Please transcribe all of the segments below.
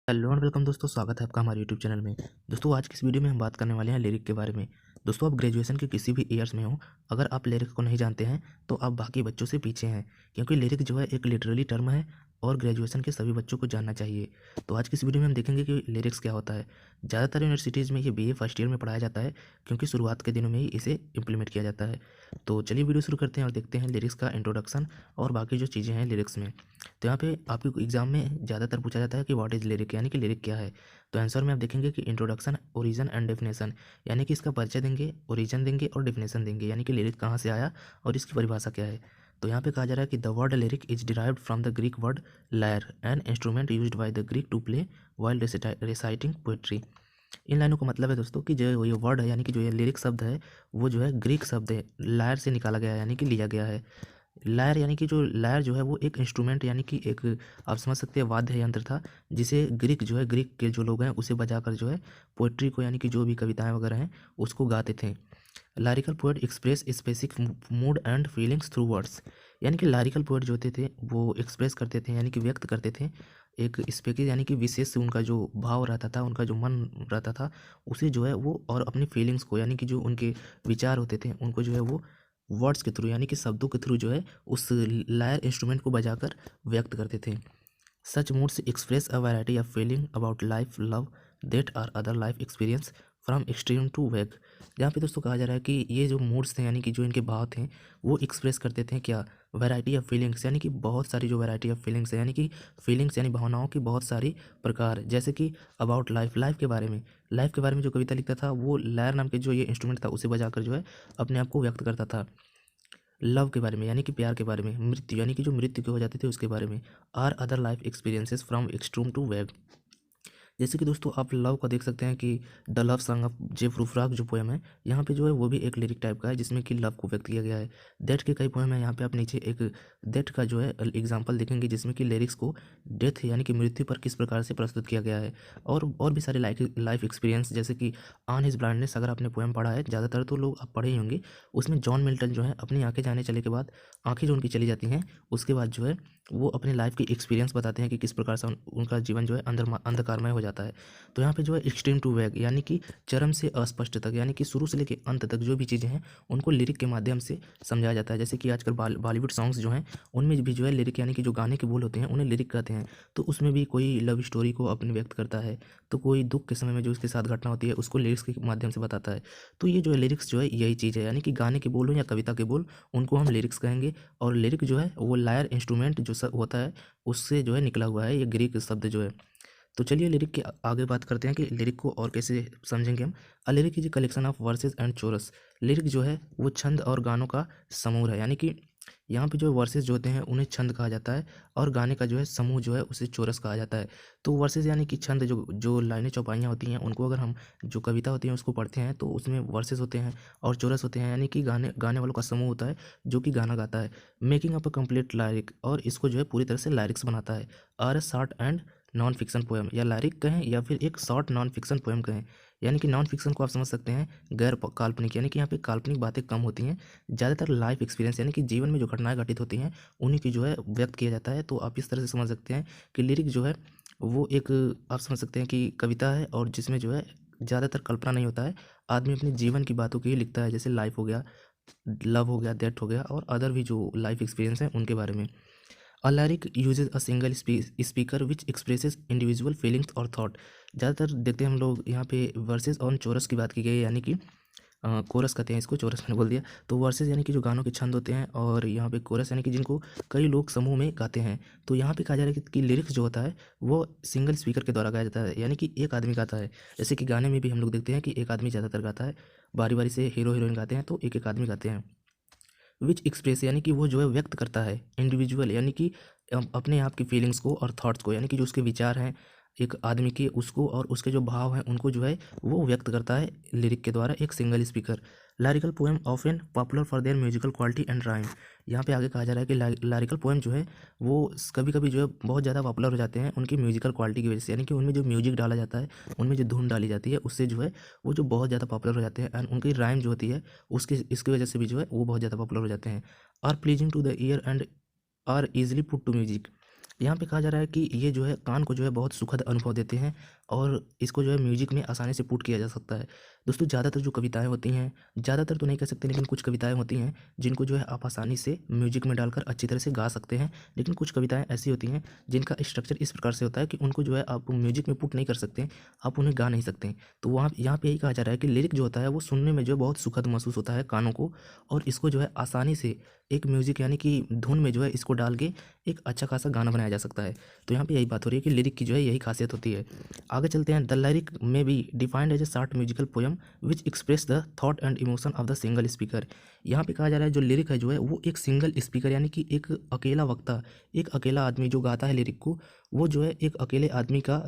Hello and welcome दोस्तों, स्वागत है आपका हमारे यूट्यूब चैनल में। दोस्तों आज की इस वीडियो में हम बात करने वाले हैं लिरिक के बारे में। दोस्तों आप ग्रेजुएशन के किसी भी ईयर्स में हो, अगर आप लिरिक को नहीं जानते हैं तो आप बाकी बच्चों से पीछे हैं, क्योंकि लिरिक जो है एक लिटरेरी टर्म है और ग्रेजुएशन के सभी बच्चों को जानना चाहिए। तो आज की इस वीडियो में हम देखेंगे कि लिरिक्स क्या होता है। ज़्यादातर यूनिवर्सिटीज़ में ये बीए फर्स्ट ईयर में पढ़ाया जाता है, क्योंकि शुरुआत के दिनों में ही इसे इम्प्लीमेंट किया जाता है। तो चलिए वीडियो शुरू करते हैं और देखते हैं लिरिक्स का इंट्रोडक्शन और बाकी जो चीज़ें हैं लिरिक्स में। तो यहाँ पे आपके एग्जाम में ज़्यादातर पूछा जाता है कि व्हाट इज़ लिरिक, यानी कि लिरिक क्या है। तो आंसर में आप देखेंगे कि इंट्रोडक्शन, ओरिजिन एंड डेफिनेशन, यानी कि इसका परिचय देंगे, ओरिजिन देंगे और डेफिनेशन देंगे, यानी कि लिरिक कहाँ से आया और इसकी परिभाषा क्या है। तो यहाँ पे कहा जा रहा है कि the word lyric is derived from the Greek word lyre, an instrument used by the Greek to play while reciting poetry. इन लाइनों का मतलब है दोस्तों कि जो ये वर्ड है, यानी कि जो ये लिरिक शब्द है, वो जो है ग्रीक शब्द है, लायर से निकाला गया है, यानी कि लिया गया है। लायर यानी कि जो लायर जो है वो एक इंस्ट्रूमेंट, यानी कि एक आप समझ सकते हैं वाद्य यंत्र था, जिसे ग्रीक जो है, ग्रीक के जो लोग हैं उसे बजाकर जो है पोइट्री को, यानी कि जो भी कविताएं वगैरह हैं उसको गाते थे। Lyrical poet express specific mood and feelings through words, यानी कि लारिकल पोएट जो होते थे वो एक्सप्रेस करते थे, यानी कि व्यक्त करते थे एक स्पेसिफिक, यानी कि विशेष से उनका जो भाव रहता था, उनका जो मन रहता था, उसे जो है वो और अपनी फीलिंग्स को, यानी कि जो उनके विचार होते थे उनको जो है वो वर्ड्स के थ्रू, यानी कि शब्दों के थ्रू जो है उस लायर इंस्ट्रूमेंट को बजाकर व्यक्त करते थे। Such moods express a variety of feeling about life, love, death और other life experience from extreme to vague. यहाँ पे दोस्तों कहा जा रहा है कि ये जो मूड्स थे, यानी कि जो इनके भाव थे, वो एक्सप्रेस करते थे क्या, वैरायटी ऑफ फीलिंग्स, यानी कि बहुत सारी जो वैरायटी ऑफ फीलिंग्स है, यानी कि फीलिंग्स यानी भावनाओं की बहुत सारी प्रकार, जैसे कि अबाउट लाइफ, लाइफ के बारे में, लाइफ के बारे में जो कविता लिखता था वो लायर नाम के जो ये इंस्ट्रूमेंट था उसे बजाकर जो है अपने आप को व्यक्त करता था। लव के बारे में, यानी कि प्यार के बारे में, मृत्यु यानी कि जो मृत्यु के हो जाते थे उसके बारे में, are other life experiences from extreme to vague. जैसे कि दोस्तों आप लव का देख सकते हैं कि द लव सॉन्ग ऑफ जे प्रूफराग जो पोएम है, यहाँ पे जो है वो भी एक लिरिक टाइप का है, जिसमें कि लव को व्यक्त किया गया है। डेथ के कई पोएम है, यहाँ पे आप नीचे एक डेथ का जो है एग्जाम्पल देखेंगे, जिसमें कि लिरिक्स को डेथ यानी कि मृत्यु पर किस प्रकार से प्रस्तुत किया गया है। और भी सारे लाइफ एक्सपीरियंस, जैसे कि ऑन हिज ब्लाइंडनेस, अगर आपने पोएम पढ़ा है, ज़्यादातर तो लोग आप पढ़े ही होंगे, उसमें जॉन मिल्टन जो है अपनी आंखें जाने चले के बाद, आंखें जो उनकी चली जाती हैं उसके बाद जो है वो अपने लाइफ की एक्सपीरियंस बताते हैं कि किस प्रकार से उनका जीवन जो है अंधकारमय हो जाता है। तो यहाँ पे जो है एक्सट्रीम टू वैग, यानी कि चरम से अस्पष्ट तक, यानी कि शुरू से लेकर अंत तक जो भी चीज़ें हैं उनको लिरिक के माध्यम से समझाया जाता है। जैसे कि आजकल बॉलीवुड सॉन्ग्स जो हैं उनमें भी जो है लिरिक, यानी कि जो गाने के बोल होते हैं उन्हें लिरिक कहते हैं। तो उसमें भी कोई लव स्टोरी को अपने व्यक्त करता है, तो कोई दुख के समय में जो उसके साथ घटना होती है उसको लिरिक्स के माध्यम से बताता है। तो ये जो है लिरिक्स जो है यही चीज़ है, यानी कि गाने के बोल हो या कविता के बोल, उनको हम लिरिक्स कहेंगे। और लिरिक जो है वो लायर इंस्ट्रूमेंट जो होता है उससे जो है निकला हुआ है ये ग्रीक शब्द जो है। तो चलिए लिरिक के आगे बात करते हैं कि लिरिक को और कैसे समझेंगे हम। A lyric is a collection of verses and chorus. Lyric जो है वो छंद और गानों का समूह है, यानी कि यहाँ पे जो वर्सेस जो होते हैं उन्हें छंद कहा जाता है, और गाने का जो है समूह जो है उसे चोरस कहा जाता है। तो वर्सेस यानी कि छंद, जो जो लाइनें चौपाइयाँ होती हैं उनको अगर हम, जो कविता होती हैं उसको पढ़ते हैं तो उसमें वर्सेस होते हैं और चोरस होते हैं, यानी कि गाने गाने वालों का समूह होता है जो कि गाना गाता है। मेकिंग अप अ कंप्लीट लायरिक, और इसको जो है पूरी तरह से लायरिक्स बनाता है। Are a short and non fiction poem, या लायरिक कहें या फिर एक शॉर्ट नॉन फिक्शन पोएम कहें, यानी कि नॉन फिक्शन को आप समझ सकते हैं गैर काल्पनिक, यानी कि यहाँ पे काल्पनिक बातें कम होती हैं, ज़्यादातर लाइफ एक्सपीरियंस, यानी कि जीवन में जो घटनाएं घटित होती हैं उन्हीं की जो है व्यक्त किया जाता है। तो आप इस तरह से समझ सकते हैं कि लिरिक जो है वो एक, आप समझ सकते हैं कि कविता है, और जिसमें जो है ज़्यादातर कल्पना नहीं होता है, आदमी अपने जीवन की बातों की ही लिखता है, जैसे लाइफ हो गया, लव हो गया, डेथ हो गया, और अदर भी जो लाइफ एक्सपीरियंस हैं उनके बारे में। A lyric uses a single speaker which expresses individual feelings और thought। ज़्यादातर देखते हैं हम लोग यहाँ पे वर्सेस और चोरस की बात की गई है, यानी कि कोरस कहते हैं इसको, चोरस मैंने बोल दिया। तो वर्सेस यानी कि जो गानों के छंद होते हैं, और यहाँ पे कोरस यानी कि जिनको कई लोग समूह में गाते हैं। तो यहाँ पे कहा जा रहा है कि लिरिक्स जो होता है वो सिंगल स्पीकर के द्वारा गाया जाता है, यानी कि एक आदमी गाता है। जैसे कि गाने में भी हम लोग देखते हैं कि एक आदमी ज़्यादातर गाता है, बारी बारी से हीरो हीरोइन गाते हैं तो एक एक आदमी गाते हैं। विच एक्सप्रेस यानी कि वो जो है व्यक्त करता है, इंडिविजुअल यानी कि अपने आप की फीलिंग्स को और थॉट्स को, यानी कि जो उसके विचार हैं एक आदमी के, उसको और उसके जो भाव हैं उनको जो है वो व्यक्त करता है लिरिक के द्वारा एक single speaker. Lyrical poem often popular for their musical quality and rhyme. यहाँ पे आगे कहा जा रहा है कि लारिकल पोएम जो है वो कभी कभी जो है बहुत ज़्यादा पॉपुलर हो जाते हैं उनकी म्यूजिकल क्वालिटी की वजह से, यानी कि उनमें जो म्यूजिक डाला जाता है, उनमें जो धुन डाली जाती है, उससे जो है वो जो बहुत ज़्यादा पॉपुलर हो जाते हैं, एंड उनकी राइम जो होती है उसकी इसकी वजह से भी जो है वो बहुत ज़्यादा पॉपुलर हो जाते हैं। Are pleasing to the ear and are easily put to music. यहाँ पे कहा जा रहा है कि ये जो है कान को जो है बहुत सुखद अनुभव देते हैं और इसको जो है म्यूजिक में आसानी से पुट किया जा सकता है। दोस्तों ज़्यादातर जो कविताएं होती हैं, ज़्यादातर तो नहीं कह सकते, लेकिन कुछ कविताएं होती हैं जिनको जो है आप आसानी से म्यूजिक में डालकर अच्छी तरह से गा सकते हैं। लेकिन कुछ कविताएं ऐसी होती हैं जिनका स्ट्रक्चर इस प्रकार से होता है कि उनको जो है आप म्यूजिक में पुट नहीं कर सकते, आप उन्हें गा नहीं सकते। तो वहाँ यहाँ पे यही कहा जा रहा है कि लिरिक जो होता है वो सुनने में जो है बहुत सुखद महसूस होता है कानों को, और इसको जो है आसानी से एक म्यूजिक यानी कि धुन में जो है इसको डाल के एक अच्छा खासा गाना बनाया जा सकता है। तो यहाँ पे यही बात हो रही है कि लिरिक की जो है यही खासियत होती है। आगे चलते हैं। The lyric may be defined as a short musical poem which express the thought and emotion of the single speaker. यहाँ पे कहा जा रहा है जो लिरिक है जो है वो एक सिंगल स्पीकर यानी कि एक अकेला वक्ता, एक अकेला आदमी जो गाता है लिरिक को, वो जो है एक अकेले आदमी का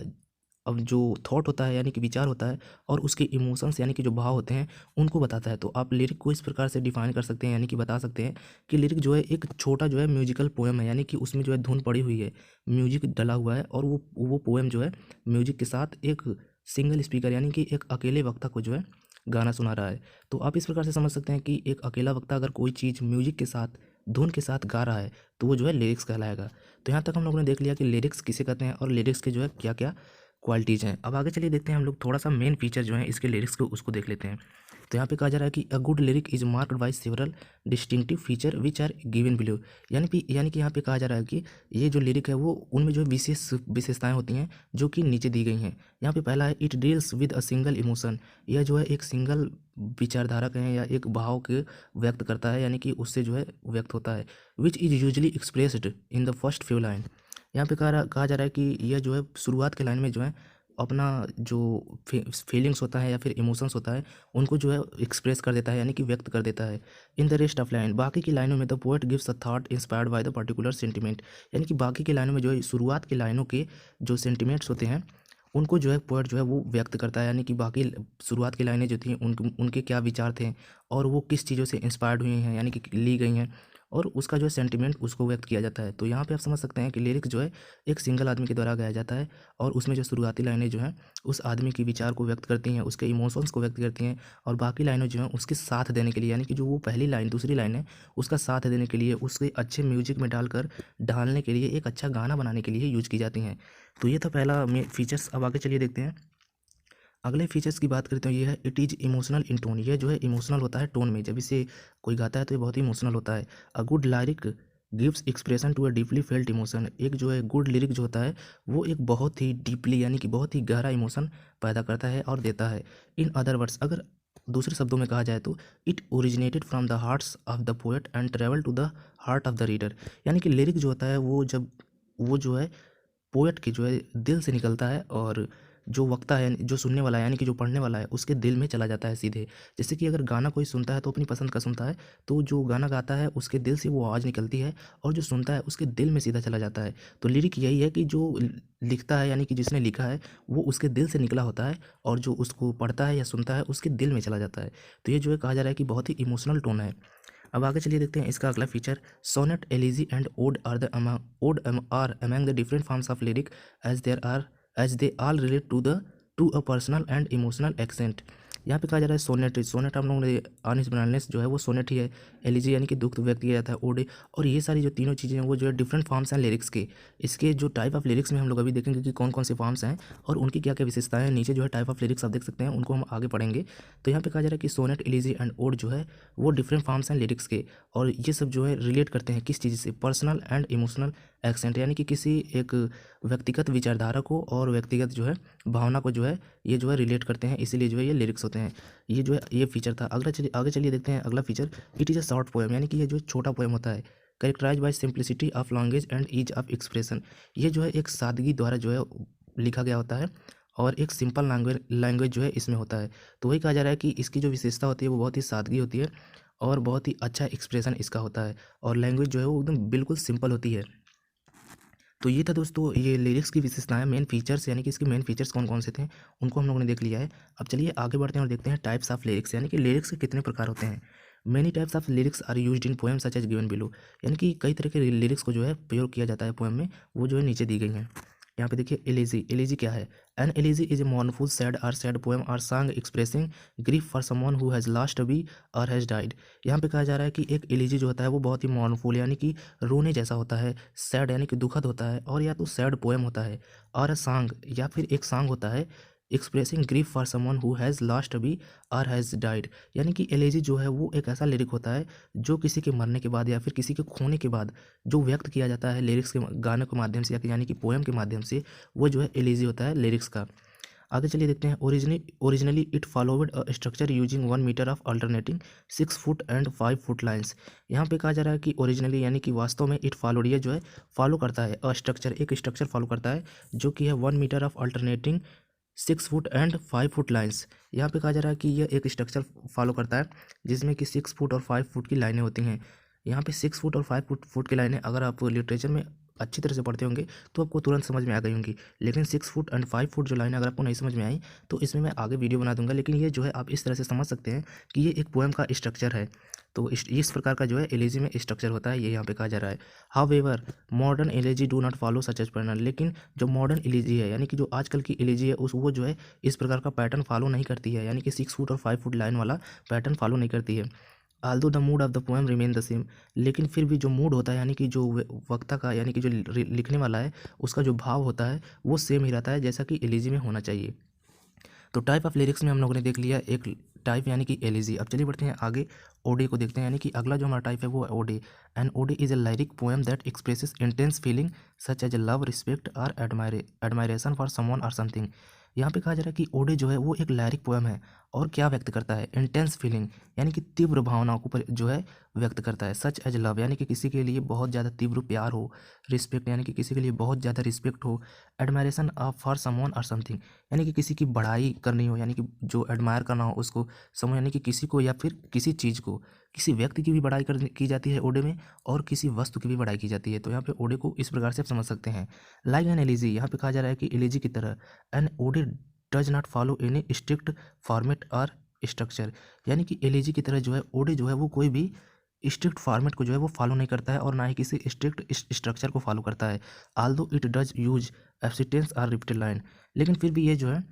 अब जो थॉट होता है यानी कि विचार होता है और उसके इमोशंस यानी कि जो भाव होते हैं उनको बताता है। तो आप लिरिक को इस प्रकार से डिफाइन कर सकते हैं यानी कि बता सकते हैं कि लिरिक जो है एक छोटा जो है म्यूजिकल पोएम है, यानी कि उसमें जो है धुन पड़ी हुई है, म्यूजिक डला हुआ है, और वो पोएम जो है म्यूजिक के साथ एक सिंगल स्पीकर यानी कि एक अकेले वक्ता को जो है गाना सुना रहा है। तो आप इस प्रकार से समझ सकते हैं कि एक अकेला वक्ता अगर कोई चीज़ म्यूजिक के साथ, धुन के साथ गा रहा है तो वो जो है लिरिक्स कहलाएगा। तो यहाँ तक हम लोगों ने देख लिया कि लिरिक्स किसे कहते हैं और लिरिक्स के जो है क्या क्या क्वालिटीज़ हैं। अब आगे चलिए देखते हैं हम लोग थोड़ा सा मेन फीचर जो है इसके लिरिक्स को उसको देख लेते हैं। तो यहाँ पे कहा जा रहा है कि a good lyric is marked by several distinctive feature which are given below. यानी कि यहाँ पे कहा जा रहा है कि ये जो लिरिक है वो उनमें जो विशेष विशेषताएं होती हैं जो कि नीचे दी गई हैं। यहाँ पे पहला है it deals with a single emotion. यह जो है एक सिंगल विचारधारा कहें या एक भाव के व्यक्त करता है, यानी कि उससे जो है व्यक्त होता है। Which is usually expressed in the first few line. यहाँ पे कहा जा रहा है कि यह जो है शुरुआत के लाइन में जो है अपना जो फीलिंग्स होता है या फिर इमोशंस होता है उनको जो है एक्सप्रेस कर देता है यानी कि व्यक्त कर देता है। In the rest of line, बाकी की लाइनों में the poet gives a thought inspired by the particular sentiment. यानी कि बाकी की लाइनों में जो है शुरुआत की लाइनों के जो सेंटिमेंट्स होते हैं उनको जो है पोएट जो है वो व्यक्त करता है, यानी कि बाकी शुरुआत की लाइनें जो थी उनके क्या विचार थे और वो किस चीज़ों से इंस्पायर्ड हुई हैं यानी कि ली गई हैं, और उसका जो है सेंटिमेंट उसको व्यक्त किया जाता है। तो यहाँ पे आप समझ सकते हैं कि लिरिक्स जो है एक सिंगल आदमी के द्वारा गाया जाता है और उसमें जो शुरुआती लाइनें जो हैं उस आदमी के विचार को व्यक्त करती हैं, उसके इमोशंस को व्यक्त करती हैं, और बाकी लाइनें जो हैं उसके साथ देने के लिए, यानी कि जो वो पहली लाइन दूसरी लाइन है उसका साथ देने के लिए, उसके अच्छे म्यूजिक में डालने के लिए, एक अच्छा गाना बनाने के लिए यूज की जाती हैं। तो ये था पहला फीचर्स। अब आगे चलिए देखते हैं अगले फीचर्स की बात करते हैं। ये है it is emotional in tone. ये जो है इमोशनल होता है टोन में, जब इसे कोई गाता है तो ये बहुत ही इमोशनल होता है। A good lyric gives expression to a deeply felt emotion. एक जो है गुड लिरिक जो होता है वो एक बहुत ही डीपली यानी कि बहुत ही गहरा इमोशन पैदा करता है और देता है। इन अदर वर्ड्स, अगर दूसरे शब्दों में कहा जाए तो it originated from the hearts of the poet and travel to the heart of the reader. यानी कि लिरिक जो होता है वो जो है पोएट के जो है दिल से निकलता है, और जो वक्ता है जो सुनने वाला है यानी कि जो पढ़ने वाला है उसके दिल में चला जाता है सीधे। जैसे कि अगर गाना कोई सुनता है तो अपनी पसंद का सुनता है, तो जो गाना गाता है उसके दिल से वो आवाज़ निकलती है और जो सुनता है उसके दिल में सीधा चला जाता है। तो लिरिक यही है कि जो लिखता है यानी कि जिसने लिखा है वो उसके दिल से निकला होता है, और जो उसको पढ़ता है या सुनता है उसके दिल में चला जाता है। तो ये जो है कहा जा रहा है कि बहुत ही इमोशनल टोन है। अब आगे चलिए देखते हैं इसका अगला feature. Sonnet, elegy and ode are among the different forms of lyric as they all relate to a personal and emotional accent. यहाँ पे कहा जा रहा है सोनेट। सोनेट हम लोगों ने आनिस बनानेस जो है वो सोनेट ही है। एलिजी यानी कि दुख व्यक्त किया जाता है। ओडे, और ये सारी जो तीनों चीज़ें हैं वो जो है डिफरेंट फॉर्म्स हैं लिरिक्स के। इसके जो टाइप ऑफ लिरिक्स में हम लोग अभी देखेंगे कि कौन कौन से फॉर्म्स हैं और उनकी क्या क्या विशेषताएं हैं। नीचे जो है टाइप ऑफ लिरिक्स आप देख सकते हैं, उनको हम आगे पढ़ेंगे। तो यहाँ पे कहा जा रहा है कि सोनेट, एलिजी एंड ओड जो है वो डिफरेंट फॉर्म्स हैं लिरिक्स के, और ये सब जो है रिलेट करते हैं किस चीज़ से, पर्सनल एंड इमोशनल एक्सेंट, यानी कि किसी एक व्यक्तिगत विचारधारा को और व्यक्तिगत जो है भावना को जो है ये जो है रिलेट करते हैं, इसीलिए जो है ये लिरिक्स होते हैं। ये जो है ये फीचर था। आगे चलिए देखते हैं अगला feature. It is a short poem, यानी कि ये जो छोटा पोएम होता है, characterise by simplicity of language and ease of expression. ये जो है एक सादगी द्वारा जो है लिखा गया होता है और एक सिंपल लैंग्वेज जो है इसमें होता है। तो वही कहा जा रहा है कि इसकी जो विशेषता होती है वो बहुत ही सादगी होती है और बहुत ही अच्छा एक्सप्रेशन इसका होता है, और लैंग्वेज जो है वो एकदम बिल्कुल सिंपल होती है। तो ये था दोस्तों ये लिरिक्स की विशेषताएं, मेन फीचर्स, यानी कि इसके मेन फीचर्स कौन कौन से थे उनको हम लोगों ने देख लिया है। अब चलिए आगे बढ़ते हैं और देखते हैं टाइप्स ऑफ लिरिक्स, यानी कि लिरिक्स के कितने प्रकार होते हैं। Many types of lyrics are used in poem such as given below. यानी कि कई तरह के लिरिक्स को जो है प्रयोग किया जाता है पोएम में, वो जो है नीचे दी गई हैं। यहाँ पे देखिए एलिजी, एलिजी क्या है? An elegy is a mournful sad or sad poem or song expressing grief for someone who has lost a B or has died. यहाँ पे कहा जा रहा है कि एक एलिजी जो होता है वो बहुत ही mournful यानी कि रोने जैसा होता है, सैड यानी कि दुखद होता है, और या तो सैड पोएम होता है, और अ सॉन्ग या फिर एक सॉन्ग होता है expressing grief for someone who has lost a B or has died. यानी कि एलिजी जो है वो एक ऐसा लिरिक होता है जो किसी के मरने के बाद या फिर किसी के खोने के बाद जो व्यक्त किया जाता है लिरिक्स के गाने के माध्यम से, या यानी कि पोएम के माध्यम से, वो जो है एलिजी होता है लिरिक्स का। आगे चलिए देखते हैं। Originally it followed a structure using 1 metre of alternating 6 foot and 5 foot lines. यहाँ पे कहा जा रहा है कि ओरिजिनली यानी कि वास्तव में इट फॉलोड, ये जो है फॉलो करता है अ स्ट्रक्चर, एक स्ट्रक्चर फॉलो करता है जो कि है 1 metre of alternating 6 foot and 5 foot lines. यहाँ पे कहा जा रहा है कि यह एक स्ट्रक्चर फॉलो करता है जिसमें कि 6 फुट और 5 फुट की लाइनें होती हैं। यहाँ पे 6 फुट और 5 फुट की लाइनें अगर आप लिटरेचर में अच्छी तरह से पढ़ते होंगे तो आपको तुरंत समझ में आ गई होंगी, लेकिन 6 फुट एंड 5 फुट जो लाइन अगर आपको नहीं समझ में आई तो इसमें मैं आगे वीडियो बना दूंगा। लेकिन ये जो है आप इस तरह से समझ सकते हैं कि ये एक पोएम का स्ट्रक्चर है। तो इस प्रकार का जो है एलिजी में स्ट्रक्चर होता है, ये यहाँ पे कहा जा रहा है। However modern elegy do not follow such as pattern. लेकिन जो मॉडर्न एलिजी है यानी कि जो आजकल की एलिजी है उस वो जो है इस प्रकार का पैटर्न फॉलो नहीं करती है, यानी कि 6 फुट और 5 फुट लाइन वाला पैटर्न फॉलो नहीं करती है। Aldous the mood off the poem remain the same. लेकिन फिर भी जो मूड होता है यानी कि जो वक्ता का यानी कि जो लिखने वाला है उसका जो भाव होता है वो सेम ही रहता है जैसा कि एलिजी में होना चाहिए। तो टाइप ऑफ लिरिक्स में हम लोगों ने देख लिया एक टाइप यानी कि एलिजी। अब चलिए बढ़ते हैं आगे, ओडे को देखते हैं। यानी कि अगला जो हमारा टाइप है वो है ode. And ode is a lyric poem that expresses intense feeling such as a love, respect और admiration for someone or something. यहाँ पे कहा जा रहा है कि ओडे जो है वो एक लाइरिक पोएम है और क्या व्यक्त करता है? इंटेंस फीलिंग यानी कि तीव्र भावनाओं को जो है व्यक्त करता है। सच एज लव यानी कि किसी के लिए बहुत ज़्यादा तीव्र प्यार हो, रिस्पेक्ट यानी कि किसी के लिए बहुत ज़्यादा रिस्पेक्ट हो, admiration for someone or something यानी कि किसी की बड़ाई करनी हो, यानी कि जो एडमायर करना हो उसको समझ, यानी कि किसी को या फिर किसी चीज़ को, किसी व्यक्ति की भी बड़ाई की जाती है ओडे में और किसी वस्तु की भी बड़ाई की जाती है। तो यहाँ पे ओडे को इस प्रकार से आप समझ सकते हैं। लाइक एन एलिजी, यहाँ पे कहा जा रहा है कि एलिजी की तरह an ode does not follow any strict format or structure. यानी कि एलिजी की तरह जो है ओडे जो है वो कोई भी स्ट्रिक्ट फॉर्मेट को जो है वो फॉलो नहीं करता है और ना ही किसी स्ट्रिक्ट स्ट्रक्चर को फॉलो करता है। आल्दो इट डज यूज एब्सिटेंस और रिपीटेड लाइन, लेकिन फिर भी ये जो है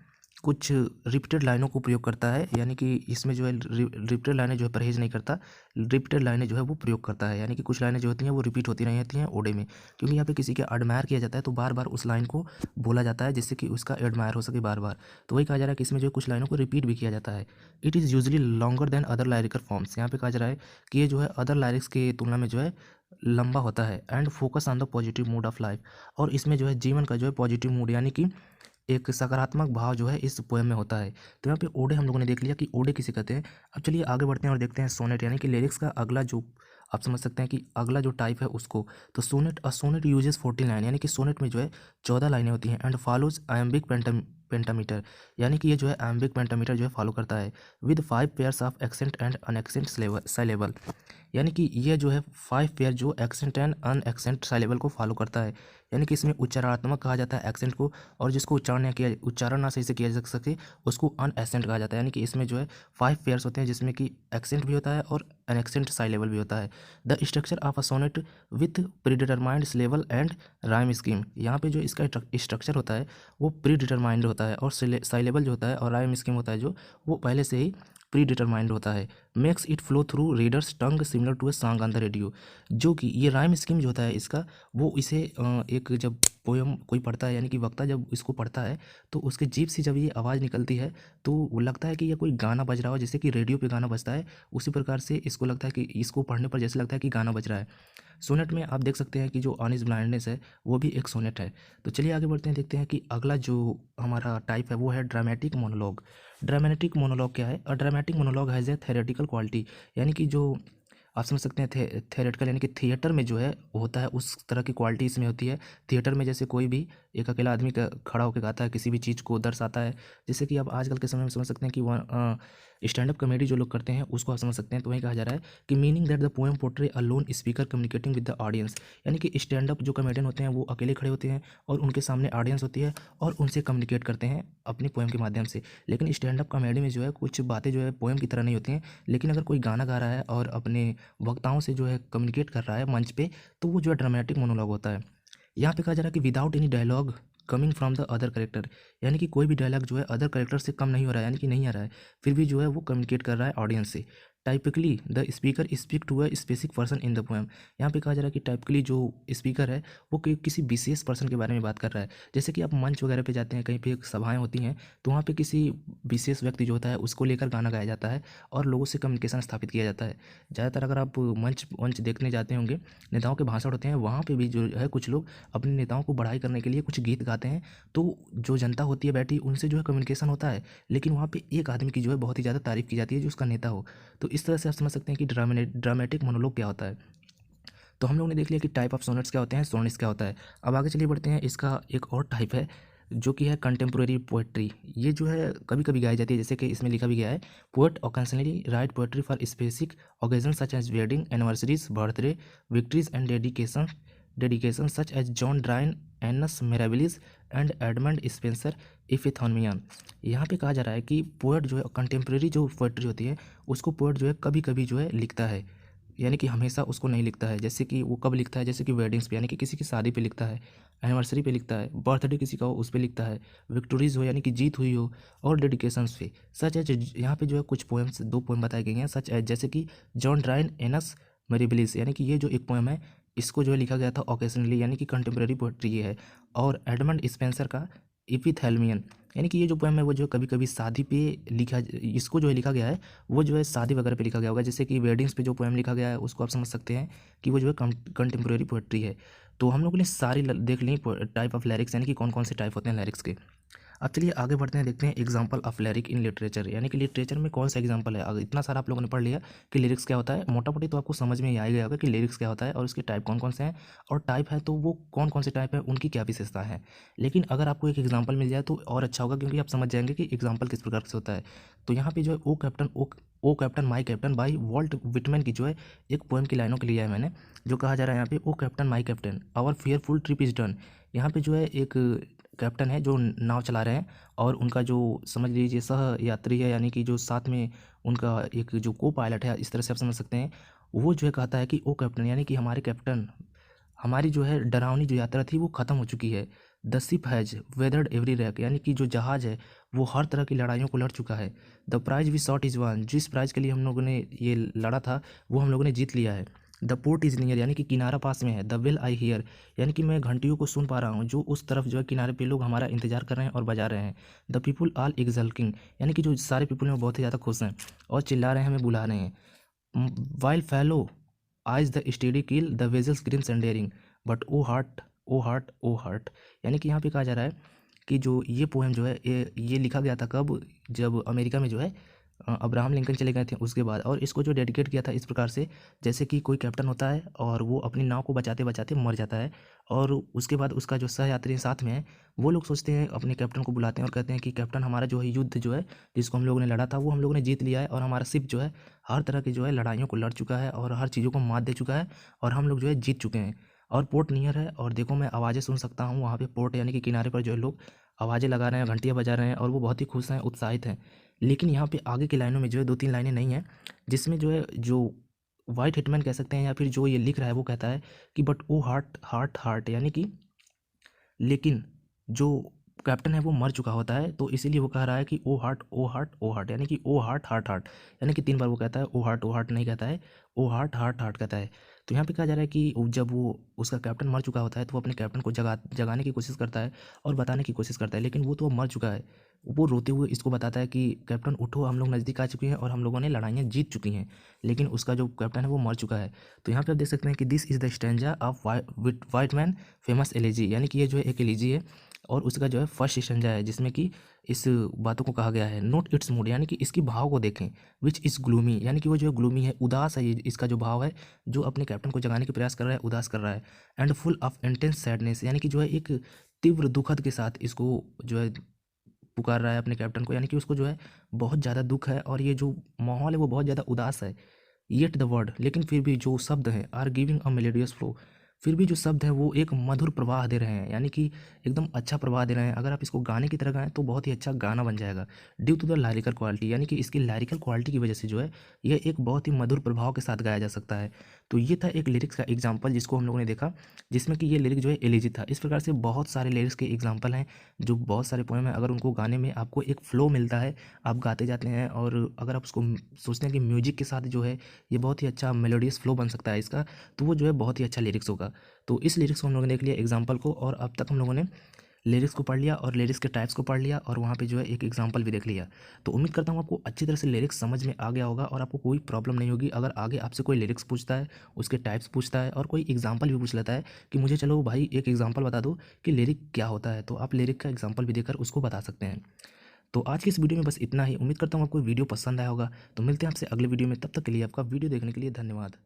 कुछ रिपीटेड लाइनों को प्रयोग करता है, यानी कि इसमें जो है रिपीटेड लाइनें जो है परहेज नहीं करता, रिपीटेड लाइनें जो है वो प्रयोग करता है। यानी कि कुछ लाइनें जो होती हैं वो रिपीट होती नहीं होती हैं ओडे में, क्योंकि यहाँ पे किसी के एडमायर किया जाता है तो बार बार उस लाइन को बोला जाता है जिससे कि उसका एडमायर हो सके बार बार। तो वही कहा जा रहा है कि इसमें जो कुछ लाइनों को रिपीट भी किया जाता है। It is usually longer than other lyrical forms. यहाँ पे कहा जा रहा है कि ये जो है अदर लाइरिक्स की तुलना में जो है लंबा होता है। And focus on the positive mood off life, और इसमें जो है जीवन का जो है पॉजिटिव मूड यानी कि एक सकारात्मक भाव जो है इस पोएम में होता है। तो यहाँ पे ओडे हम लोगों ने देख लिया कि ओडे किसे कहते हैं। अब चलिए आगे बढ़ते हैं और देखते हैं सोनेट, यानी कि लिरिक्स का अगला जो आप समझ सकते हैं कि अगला जो टाइप है उसको। तो सोनेट यूजेस 14 लाइन, यानी कि सोनेट में जो है 14 लाइनें होती हैं। एंड फॉलोज आयम्बिक पेंटामीटर, यानी कि ये जो है आयम्बिक पेंटामीटर जो है फॉलो करता है with 5 pairs of accent and unaccent syllable. यानी कि ये जो है 5 पेयर जो एक्सेंट एंड अनएक्सेंट साइलेबल को फॉलो करता है। यानी कि इसमें उच्चारात्मक कहा जाता है एक्सेंट को, और जिसको उच्चारण ना सही से किया जा सके उसको अनएसेंट कहा जाता है। यानी कि इसमें जो है 5 पेयर्स होते हैं जिसमें कि एक्सेंट भी होता है और अनएक्सेंट साइलेबल भी होता है। The structure of a sonnet with predetermined syllable and rhyme scheme. यहाँ पे जो इसका स्ट्रक्चर होता है वो प्री डिटरमाइंड होता है, और साइलेबल जो होता है और राइम स्कीम होता है जो वो पहले से ही प्री डिटरमाइंड होता है। Makes it flow through readers tongue similar to a song on the radio. जो कि ये राइम स्कीम जो होता है इसका, वो इसे एक जब पोयम कोई पढ़ता है यानी कि वक्ता जब इसको पढ़ता है तो उसके जीभ से जब ये आवाज़ निकलती है तो वो लगता है कि ये कोई गाना बज रहा हो, जैसे कि रेडियो पे गाना बजता है उसी प्रकार से इसको लगता है कि इसको पढ़ने पर जैसे लगता है कि गाना बज रहा है। सोनेट में आप देख सकते हैं कि जो ऑन इज ब्लाइंडनेस है वो भी एक सोनेट है। तो चलिए आगे बढ़ते हैं, देखते हैं कि अगला जो हमारा टाइप है वो है ड्रामेटिक मोनोलॉग। ड्रामेटिक मोनोलॉग क्या है? A dramatic monologue has a theoretical quality, यानी कि जो आप समझ सकते हैं थिएटिकल यानी कि थिएटर में जो है होता है उस तरह की क्वालिटी इसमें होती है। थिएटर में जैसे कोई भी एक अकेला आदमी का खड़ा होकर गाता है, किसी भी चीज़ को दर्शाता है, जैसे कि आप आजकल के समय में समझ सकते हैं कि वह स्टैंड अप कॉमेडी जो लोग करते हैं उसको आप समझ सकते हैं। तो वही कहा जा रहा है कि meaning that the poem portray a loan speaker communicating with the audience. यानी कि स्टैंड अप जो कॉमेडियन होते हैं वो अकेले खड़े होते हैं और उनके सामने ऑडियंस होती है और उनसे कम्युनिकेट करते हैं अपनी पोएम के माध्यम से। लेकिन स्टैंड अप कॉमेडी में जो है कुछ बातें जो है पोएम की तरह नहीं होती हैं, लेकिन अगर कोई गाना गा रहा है और अपने वक्ताओं से जो है कम्युनिकेट कर रहा है मंच पे, तो वो जो है ड्रामेटिक मोनोलॉग होता है। यहाँ पे कहा जा रहा है कि without any dialogue coming from the other character, यानी कि कोई भी डायलॉग जो है अदर करेक्टर से कम नहीं हो रहा है, यानी कि नहीं आ रहा है, फिर भी जो है वो कम्युनिकेट कर रहा है ऑडियंस से। Typically the speaker speak to a specific person in the poem, यहाँ पे कहा जा रहा है कि टाइपिकली जो स्पीकर है वो किसी विशेष पर्सन के बारे में बात कर रहा है। जैसे कि आप मंच वगैरह पे जाते हैं, कहीं पे सभाएं होती हैं, तो वहाँ पे किसी विशेष व्यक्ति जो होता है उसको लेकर गाना गाया जाता है और लोगों से कम्युनिकेशन स्थापित किया जाता है। ज़्यादातर अगर आप मंच मंच देखने जाते होंगे, नेताओं के भाषण होते हैं, वहाँ पे भी जो है कुछ लोग अपने नेताओं को बढ़ाई करने के लिए कुछ गीत गाते हैं, तो जो जनता होती है बैठी उनसे जो है कम्युनिकेशन होता है, लेकिन वहाँ पे एक आदमी की जो है बहुत ही ज़्यादा तारीफ़ की जाती है जो उसका नेता हो। तो इस तरह से आप समझ सकते हैं कि ड्रामेटिक मोनोलॉग क्या होता है। तो हम लोगों ने देख लिया कि टाइप ऑफ सोनेट्स क्या होते हैं, सोनेट्स क्या होता है। अब आगे चलिए बढ़ते हैं, इसका एक और टाइप है जो कि है कंटेम्प्रेरी पोएट्री। ये जो है कभी कभी गाई जाती है, जैसे कि इसमें लिखा भी गया है, poet occasionally write poetry for specific occasion such as wedding, anniversaries, birthday, victories and dedication such as John Dryden, Annus Mirabilis and Edmund Spenser Epithalamion. यहाँ पे कहा जा रहा है कि पोएट जो है कंटेम्प्रेरी जो पोएट्री होती है उसको पोएट जो है कभी कभी जो है लिखता है, यानी कि हमेशा उसको नहीं लिखता है। जैसे कि वो कब लिखता है, जैसे कि वेडिंग्स पे, यानी कि किसी की शादी पे लिखता है, एनिवर्सरी पे लिखता है, बर्थडे किसी का हो उस पे लिखता है, विक्टोरीज हो यानी कि जीत हुई हो, और डेडिकेशंस पे। सच एज, यहाँ पे जो है कुछ पोएम्स, दो पोएम बताए गए हैं, सच एज जैसे कि जॉन ड्राइन एनस मेरिबिलिस, यानी कि ये जो एक पोएम है इसको जो है लिखा गया था ओकेजनली, यानी कि कंटेम्प्रेरी पोएट्री ये है। और एडमंड स्पेंसर का इपिथेल्मियन, यानी कि ये जो पोएम है वो जो कभी कभी शादी पे लिखा, इसको जो है लिखा गया है वो जो है शादी वगैरह पे लिखा गया होगा। जैसे कि वेडिंग्स पे जो पोएम लिखा गया है उसको आप समझ सकते हैं कि वो जो है कंटेम्प्रेरी पोएट्री है। तो हम लोगों ने सारी देख ली टाइप ऑफ लिरिक्स, यानी कि कौन कौन से टाइप होते हैं लिरिक्स के। अब चलिए आगे बढ़ते हैं, देखते हैं example of lyric in literature, यानी कि लिटरेचर में कौन सा एग्जांपल है। अगर इतना सारा आप लोगों ने पढ़ लिया कि लिरिक्स क्या होता है, मोटा मोटी तो आपको समझ में ही आ गया होगा कि लिरिक्स क्या होता है और उसके टाइप कौन कौन से हैं, और टाइप है तो वो कौन कौन से टाइप है, उनकी क्या विशेषता है। लेकिन अगर आपको एक एग्जाम्पल मिल जाए तो और अच्छा होगा, क्योंकि आप समझ जाएंगे कि एग्जाम्पल किस प्रकार से होता है। तो यहाँ पे जो है O captain my captain by Walt Whitman की जो है एक पोएम की लाइनों के लिए है मैंने, जो कहा जा रहा है यहाँ पे, O captain my captain our fearful trip is done. यहाँ पे जो है एक कैप्टन है जो नाव चला रहे हैं, और उनका जो समझ लीजिए सह यात्री है, यानी कि जो साथ में उनका एक जो को पायलट है, इस तरह से आप समझ सकते हैं, वो जो है कहता है कि ओ कैप्टन, यानी कि हमारे कैप्टन, हमारी जो है डरावनी जो यात्रा थी वो ख़त्म हो चुकी है। The ship has weathered every rack, यानी कि जो जहाज़ है वो हर तरह की लड़ाइयों को लड़ चुका है। The prize we sought is won, जिस प्राइज़ के लिए हम लोगों ने ये लड़ा था वो हम लोगों ने जीत लिया है। द पोर्ट इज़ नियर, यानी कि किनारा पास में है। द वेल आई हियर, यानी कि मैं घंटियों को सुन पा रहा हूँ, जो उस तरफ जो है किनारे पे लोग हमारा इंतजार कर रहे हैं और बजा रहे हैं। द पीपुल आल एक्सल्टिंग, यानी कि जो सारे पीपुल हैं बहुत ही ज़्यादा खुश हैं और चिल्ला रहे हैं, हमें बुला रहे हैं। While follow eyes the steady keel the vessels grim and daring, but O heart O heart O heart. यानी कि यहाँ पे कहा जा रहा है कि जो ये पोएम जो है ये लिखा गया था कब, जब अमेरिका में जो है अब्राहम लिंकन चले गए थे उसके बाद, और इसको जो डेडिकेट किया था इस प्रकार से, जैसे कि कोई कैप्टन होता है और वो अपनी नाव को बचाते बचाते मर जाता है, और उसके बाद उसका जो सहयात्री साथ में है वो लोग सोचते हैं, अपने कैप्टन को बुलाते हैं और कहते हैं कि कैप्टन, हमारा जो है युद्ध जो है जिसको हम लोगों ने लड़ा था वो हम लोगों ने जीत लिया है, और हमारा शिप जो है हर तरह की जो है लड़ाइयों को लड़ चुका है और हर चीज़ों को मात दे चुका है, और हम लोग जो है जीत चुके हैं। और पोर्ट नियर है, और देखो मैं आवाज़ें सुन सकता हूँ वहाँ पे, पोर्ट यानी कि किनारे पर जो है लोग आवाज़ें लगा रहे हैं, घंटियाँ बजा रहे हैं, और वो बहुत ही खुश हैं, उत्साहित हैं। लेकिन यहाँ पे आगे की लाइनों में जो है दो तीन लाइनें नहीं हैं, जिसमें जो है जो वाइट हिटमैन कह सकते हैं या फिर जो ये लिख रहा है वो कहता है कि but O heart heart heart, यानी कि लेकिन जो कैप्टन है वो मर चुका होता है, तो इसीलिए वो कह रहा है कि ओ heart O heart O heart, यानी कि ओ हार्ट हार्ट हार्ट, यानी कि 3 बार वो कहता है, ओ हार्ट नहीं कहता है, ओ हार्ट हार्ट हार्ट कहता है। तो यहाँ पे कहा जा रहा है कि जब वो उसका कैप्टन मर चुका होता है तो वो अपने कैप्टन को जगाने की कोशिश करता है और बताने की कोशिश करता है, लेकिन वो तो मर चुका है। वो रोते हुए इसको बताता है कि कैप्टन उठो, हम लोग नज़दीक आ चुके हैं और हम लोगों ने लड़ाइयाँ जीत चुकी हैं, लेकिन उसका जो कैप्टन है वो मर चुका है। तो यहाँ पे आप देख सकते हैं कि this is the stanza of white man famous elegy, यानी कि ये जो है एक एलिजी है और उसका जो है फर्स्ट स्टैंजा है, जिसमें कि इस बातों को कहा गया है। नोट इट्स मूड, यानी कि इसकी भाव को देखें। विच इज़ ग्लूमी, यानी कि वो जो ग्लूमी है, उदास है, ये इसका जो भाव है, जो अपने कैप्टन को जगाने के प्रयास कर रहा है, उदास कर रहा है। And full of intense sadness, यानी कि जो है एक तीव्र दुखद के साथ इसको जो है पुकार रहा है अपने कैप्टन को, यानी कि उसको जो है बहुत ज़्यादा दुख है और ये जो माहौल है वो बहुत ज़्यादा उदास है। येट द वर्ड, लेकिन फिर भी जो शब्द हैं, are giving a melodious flow, फिर भी जो शब्द हैं वो एक मधुर प्रवाह दे रहे हैं, यानी कि एकदम अच्छा प्रवाह दे रहे हैं। अगर आप इसको गाने की तरह गाएँ तो बहुत ही अच्छा गाना बन जाएगा। Due to the lyrical quality, यानी कि इसकी लिरिकल क्वालिटी की वजह से जो है ये एक बहुत ही मधुर प्रभाव के साथ गाया जा सकता है। तो ये था एक लिरिक्स का एग्जाम्पल जिसको हम लोगों ने देखा, जिसमें कि ये लिरिक जो है एलिजी था। इस प्रकार से बहुत सारे लिरिक्स के एग्जाम्पल हैं, जो बहुत सारे पोएम हैं। अगर उनको गाने में आपको एक फ्लो मिलता है, आप गाते जाते हैं, और अगर आप उसको सोचते हैं कि म्यूजिक के साथ जो है ये बहुत ही अच्छा मेलोडियस फ्लो बन सकता है इसका, तो वो जो है बहुत ही अच्छा लिरिक्स होगा। तो इस लिरिक्स को हम लोगों ने देख लिया एग्जाम्पल को, और अब तक हम लोगों ने लिरिक्स को पढ़ लिया और लिरिक्स के टाइप्स को पढ़ लिया, और वहाँ पे जो है एक एग्जाम्पल भी देख लिया। तो उम्मीद करता हूँ आपको अच्छी तरह से लिरिक्स समझ में आ गया होगा और आपको कोई प्रॉब्लम नहीं होगी। अगर आगे आपसे कोई लिरिक्स पूछता है, उसके टाइप्स पूछता है, और कोई एग्जाम्पल भी पूछ लेता है कि मुझे चलो भाई एक एग्जाम्पल बता दो कि लिरिक क्या होता है, तो आप लिरिक का एग्जाम्पल भी देकर उसको बता सकते हैं। तो आज की इस वीडियो में बस इतना ही। उम्मीद करता हूँ आपको वीडियो पसंद आया होगा। तो मिलते हैं आपसे अगले वीडियो में, तब तक के लिए आपका वीडियो देखने के लिए धन्यवाद।